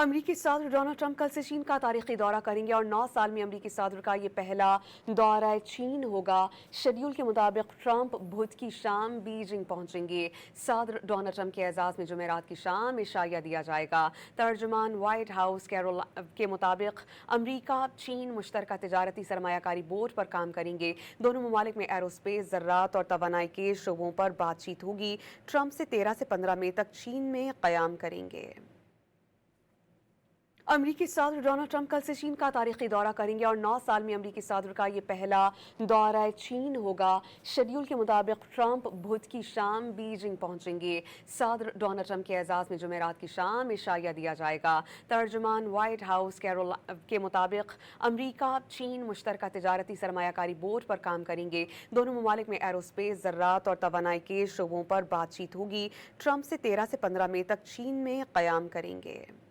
अमरीकी सदर Donald Trump कल से चीन का तारीखी दौरा करेंगे और 9 साल में अमरीकी सदर का ये पहला दौरा चीन होगा। शेड्यूल के मुताबिक ट्रंप बुध की शाम बीजिंग पहुंचेंगे। सदर डोनाल्ड ट्रंप के एजाज में जुमेरात की शाम इशाया दिया जाएगा। तर्जुमान व्हाइट हाउस के मुताबिक अमरीका चीन मुश्तरका तिजारती सरमायाकारी बोर्ड पर काम करेंगे। दोनों ममालिक में एरोस्पेस, ज़राअत और तवानाई के शोबों पर बातचीत होगी। ट्रंप से 13 से 15 मई तक चीन में क़याम करेंगे। अमरीकी सदर डोनाल्ड ट्रंप कल से चीन का तारीखी दौरा करेंगे और 9 साल में अमरीकी सदर का ये पहला दौरा चीन होगा। शेड्यूल के मुताबिक ट्रंप बुध की शाम बीजिंग पहुंचेंगे। सदर डोनाल्ड ट्रंप के एजाज में जुमेरात की शाम इशाया दिया जाएगा। तर्जुमान व्हाइट हाउस के मुताबिक अमरीका चीन मुश्तरका तिजारती सरमायाकारी बोर्ड पर काम करेंगे। दोनों ममालिक में एरोस्पेस, ज़राअत और तवानाई के शोबों पर बातचीत होगी। ट्रंप से 13 से 15 मई तक चीन में क़याम करेंगे।